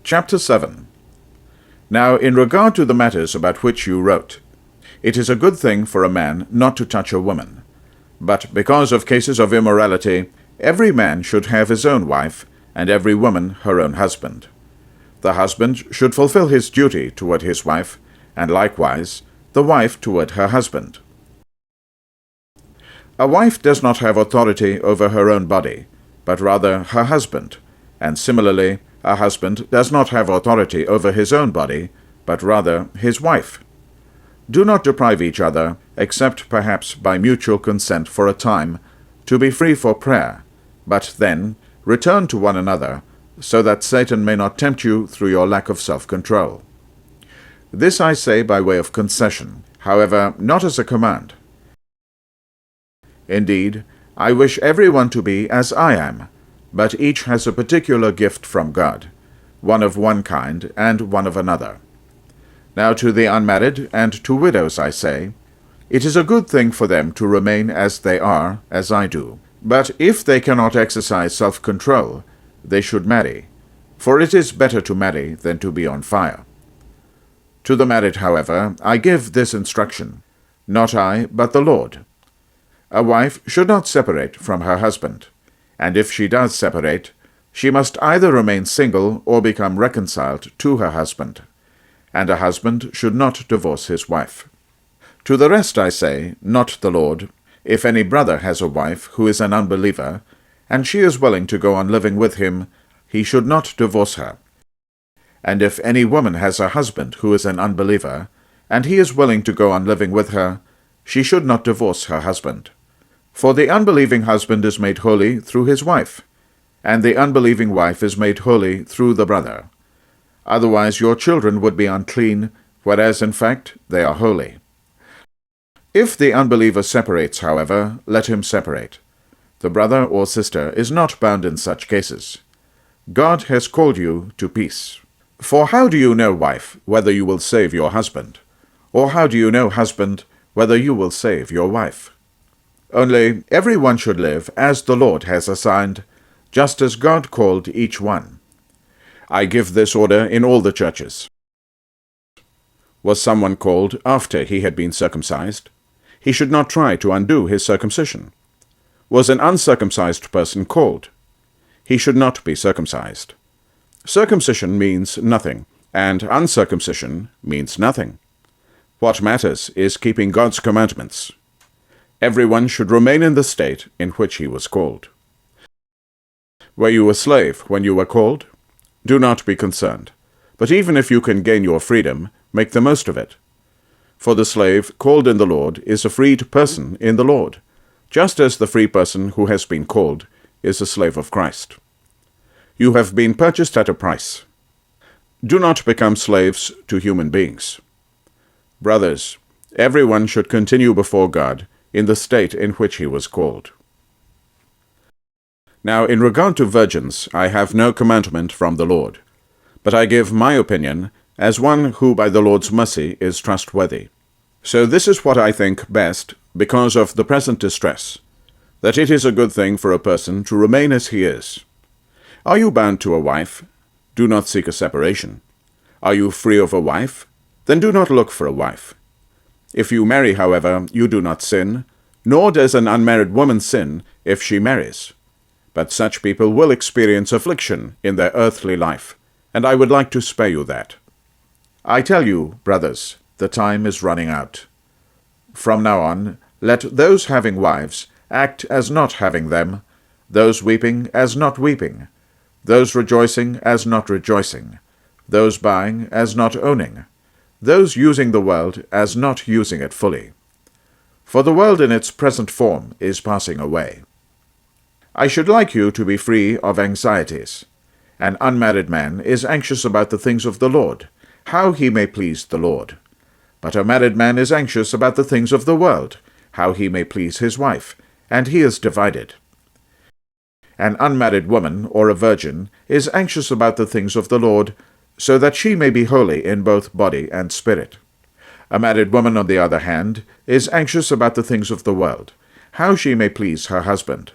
Chapter 7. Now in regard to the matters about which you wrote, it is a good thing for a man not to touch a woman. But because of cases of immorality, every man should have his own wife, and every woman her own husband. The husband should fulfill his duty toward his wife, and likewise the wife toward her husband. A wife does not have authority over her own body, but rather her husband, and similarly a husband does not have authority over his own body, but rather his wife. Do not deprive each other, except perhaps by mutual consent for a time, to be free for prayer, but then return to one another, so that Satan may not tempt you through your lack of self-control. This I say by way of concession, however, not as a command. Indeed, I wish everyone to be as I am, but each has a particular gift from God, one of one kind and one of another. Now to the unmarried and to widows I say, it is a good thing for them to remain as they are, as I do. But if they cannot exercise self-control, they should marry, for it is better to marry than to be on fire. To the married, however, I give this instruction, not I, but the Lord. A wife should not separate from her husband, and if she does separate, she must either remain single or become reconciled to her husband, and a husband should not divorce his wife. To the rest I say, not the Lord, if any brother has a wife who is an unbeliever, and she is willing to go on living with him, he should not divorce her. And if any woman has a husband who is an unbeliever, and he is willing to go on living with her, she should not divorce her husband. For the unbelieving husband is made holy through his wife, and the unbelieving wife is made holy through the brother. Otherwise your children would be unclean, whereas in fact they are holy. If the unbeliever separates, however, let him separate. The brother or sister is not bound in such cases. God has called you to peace. For how do you know, wife, whether you will save your husband? Or how do you know, husband, whether you will save your wife? Only every one should live as the Lord has assigned, just as God called each one. I give this order in all the churches. Was someone called after he had been circumcised? He should not try to undo his circumcision. Was an uncircumcised person called? He should not be circumcised. Circumcision means nothing, and uncircumcision means nothing. What matters is keeping God's commandments. Everyone should remain in the state in which he was called. Were you a slave when you were called? Do not be concerned, but even if you can gain your freedom, make the most of it. For the slave called in the Lord is a freed person in the Lord, just as the free person who has been called is a slave of Christ. You have been purchased at a price. Do not become slaves to human beings. Brothers, everyone should continue before God in the state in which he was called. Now in regard to virgins, I have no commandment from the Lord, but I give my opinion as one who by the Lord's mercy is trustworthy. So this is what I think best, because of the present distress, that it is a good thing for a person to remain as he is. Are you bound to a wife? Do not seek a separation. Are you free of a wife? Then do not look for a wife. If you marry, however, you do not sin, nor does an unmarried woman sin if she marries. But such people will experience affliction in their earthly life, and I would like to spare you that. I tell you, brothers, the time is running out. From now on, let those having wives act as not having them, those weeping as not weeping, those rejoicing as not rejoicing, those buying as not owning, those using the world as not using it fully. For the world in its present form is passing away. I should like you to be free of anxieties. An unmarried man is anxious about the things of the Lord, how he may please the Lord. But a married man is anxious about the things of the world, how he may please his wife, and he is divided. An unmarried woman or a virgin is anxious about the things of the Lord, so that she may be holy in both body and spirit. A married woman, on the other hand, is anxious about the things of the world, how she may please her husband.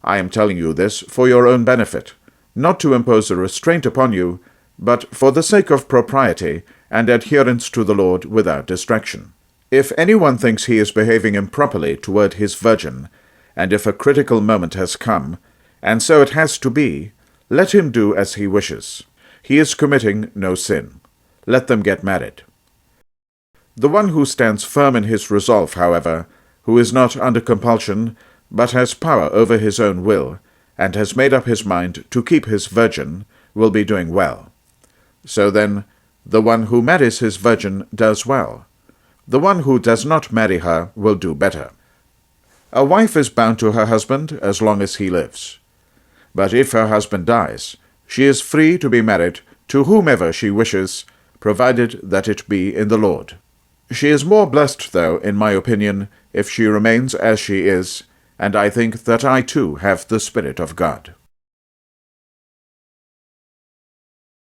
I am telling you this for your own benefit, not to impose a restraint upon you, but for the sake of propriety and adherence to the Lord without distraction. If anyone thinks he is behaving improperly toward his virgin, and if a critical moment has come, and so it has to be, let him do as he wishes. He is committing no sin. Let them get married. The one who stands firm in his resolve, however, who is not under compulsion, but has power over his own will, and has made up his mind to keep his virgin, will be doing well. So then, the one who marries his virgin does well. The one who does not marry her will do better. A wife is bound to her husband as long as he lives. But if her husband dies, she is free to be married to whomever she wishes, provided that it be in the Lord. She is more blessed, though, in my opinion, if she remains as she is, and I think that I too have the Spirit of God.